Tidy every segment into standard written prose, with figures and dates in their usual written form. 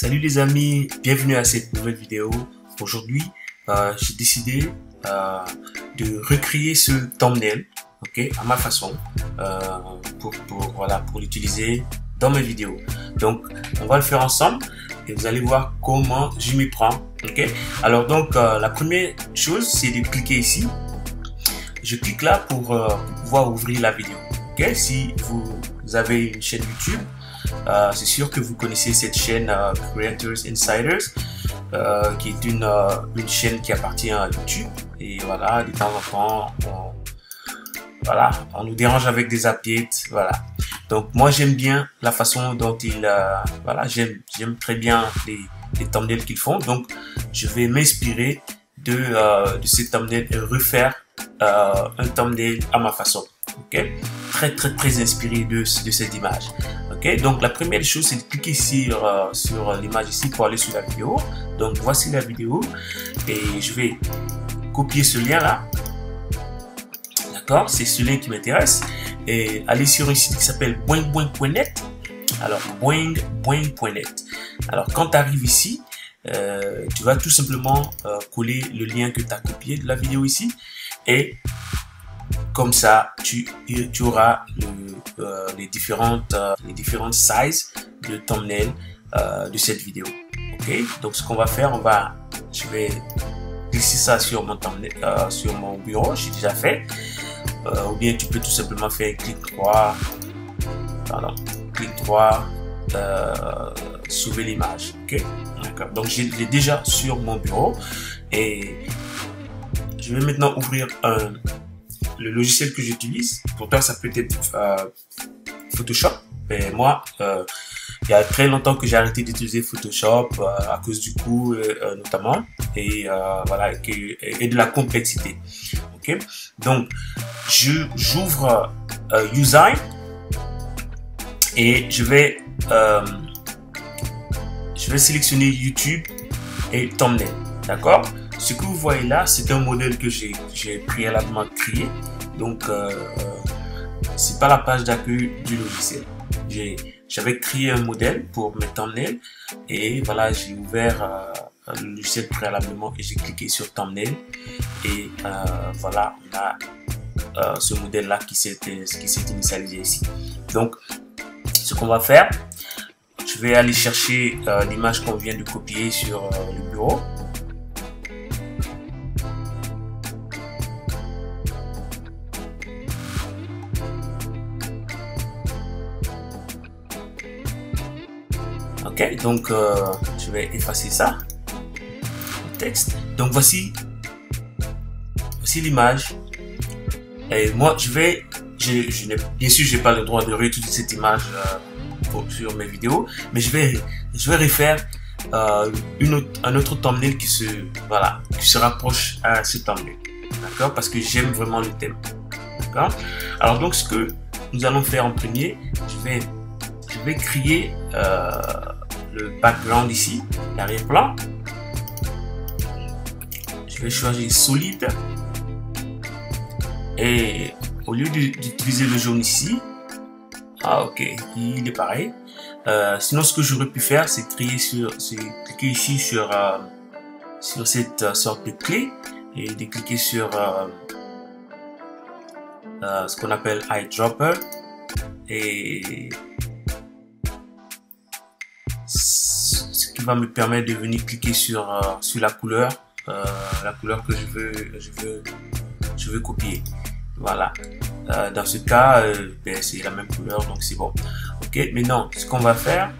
Salut les amis, bienvenue à cette nouvelle vidéo. Aujourd'hui, j'ai décidé de recréer ce thumbnail, ok, à ma façon, pour l'utiliser dans mes vidéos. Donc, on va le faire ensemble et vous allez voir comment je m'y prends, ok. Alors donc, la première chose, c'est de cliquer ici. Je clique là pour pouvoir ouvrir la vidéo, ok. Si vous avez une chaîne YouTube, c'est sûr que vous connaissez cette chaîne Creators Insiders, qui est une chaîne qui appartient à YouTube. Et voilà, de temps en temps, on nous dérange avec des updates. Voilà. Donc moi j'aime bien la façon dont j'aime très bien les thumbnails qu'ils font. Donc je vais m'inspirer de ces thumbnails et refaire un thumbnail à ma façon. Ok, très inspiré de cette image. Ok, donc la première chose, c'est de cliquer sur l'image ici pour aller sur la vidéo. Donc voici la vidéo et je vais copier ce lien là. D'accord, c'est ce lien qui m'intéresse, et aller sur un site qui s'appelle boingboing.net. Alors boingboing.net. Alors quand tu arrives ici, tu vas tout simplement coller le lien que tu as copié de la vidéo ici, et comme ça tu auras les différentes sizes de thumbnail de cette vidéo. Ok, donc ce qu'on va faire, je vais glisser ça sur mon thumbnail, sur mon bureau. J'ai déjà fait, ou bien tu peux tout simplement faire clic droit, sauver l'image. Ok, d'accord, donc j'ai déjà sur mon bureau et je vais maintenant ouvrir le logiciel que j'utilise. Pour toi, ça peut être Photoshop. Mais moi, il y a très longtemps que j'ai arrêté d'utiliser Photoshop à cause du coût notamment, et et de la complexité. Ok, donc j'ouvre Usign et je vais sélectionner YouTube et Thumbnail. D'accord. Ce que vous voyez là, c'est un modèle que j'ai préalablement créé. Donc, c'est pas la page d'accueil du logiciel. J'avais créé un modèle pour mes thumbnails et voilà, j'ai ouvert le logiciel préalablement et j'ai cliqué sur Thumbnail et voilà, on a ce modèle là qui s'est initialisé ici. Donc, ce qu'on va faire, je vais aller chercher l'image qu'on vient de copier sur le bureau. Ok, donc je vais effacer ça, le texte. Donc voici l'image. Et moi, bien sûr, j'ai pas le droit de réutiliser cette image sur mes vidéos, mais je vais refaire un autre thumbnail qui se rapproche à ce thumbnail. D'accord, parce que j'aime vraiment le thème. D'accord. Alors donc, ce que nous allons faire en premier, je vais créer le background ici, l'arrière-plan. Je vais choisir solide et au lieu d'utiliser le jaune ici, ok, il est pareil. Sinon, ce que j'aurais pu faire, c'est cliquer ici sur cette sorte de clé et de cliquer sur ce qu'on appelle eyedropper, et ce qui va me permettre de venir cliquer sur la couleur que je veux copier. Voilà. Dans ce cas, c'est la même couleur, donc c'est bon. Ok. Maintenant, ce qu'on va faire,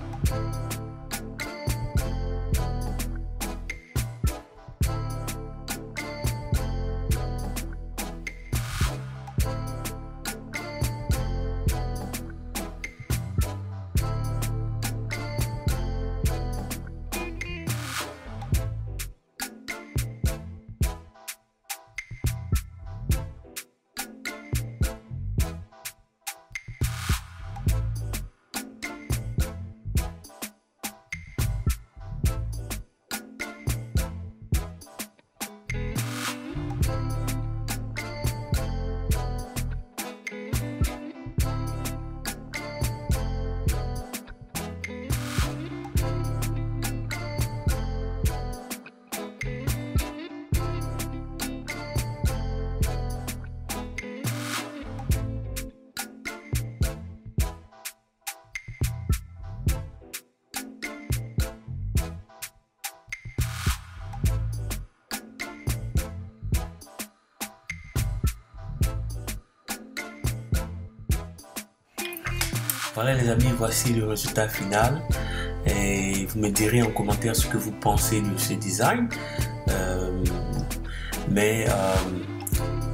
Voilà les amis, voici le résultat final. Et vous me direz en commentaire ce que vous pensez de ce design.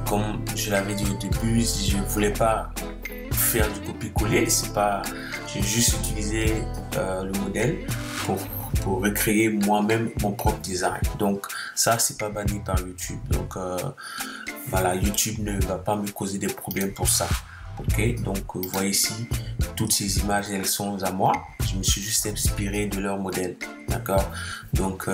Comme je l'avais dit au début, je ne voulais pas faire du copier-coller. J'ai juste utilisé le modèle pour recréer moi-même mon propre design. Donc ça, c'est pas banni par YouTube. Donc voilà, YouTube ne va pas me causer des problèmes pour ça. Ok, donc vous voyez ici, toutes ces images, elles sont à moi. Je me suis juste inspiré de leur modèle. D'accord, donc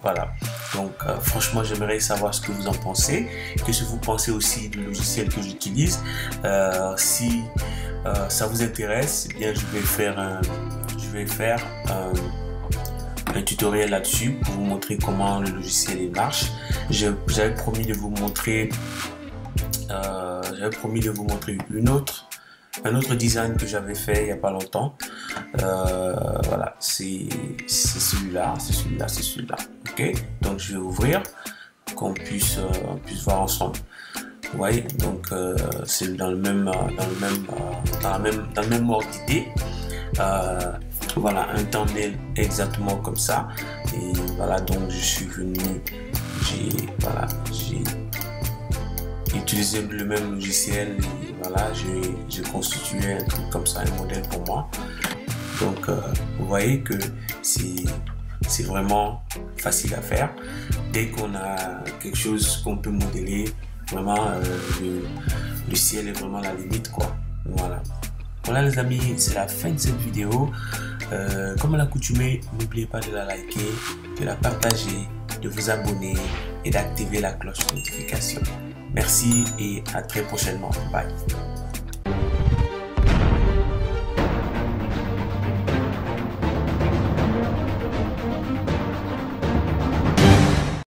voilà. Donc franchement, j'aimerais savoir ce que vous en pensez. Qu'est-ce que vous pensez aussi du logiciel que j'utilise. Si ça vous intéresse, eh bien je vais faire un tutoriel là-dessus pour vous montrer comment le logiciel marche. J'avais promis de vous montrer un autre design que j'avais fait il n'y a pas longtemps. Voilà, c'est celui-là. Ok, donc je vais ouvrir, qu'on puisse voir ensemble. Vous voyez, donc c'est dans le même ordre d'idée. Voilà, un thumbnail exactement comme ça. Et voilà, donc je suis venu, j'ai utilisé le même logiciel et voilà, j'ai constitué un truc comme ça, un modèle pour moi. Donc vous voyez que c'est vraiment facile à faire. Dès qu'on a quelque chose qu'on peut modeler, vraiment le ciel est vraiment la limite, quoi. Voilà les amis, c'est la fin de cette vidéo. Comme à l'accoutumée, n'oubliez pas de la liker, de la partager, de vous abonner et d'activer la cloche de notification. Merci et à très prochainement. Bye.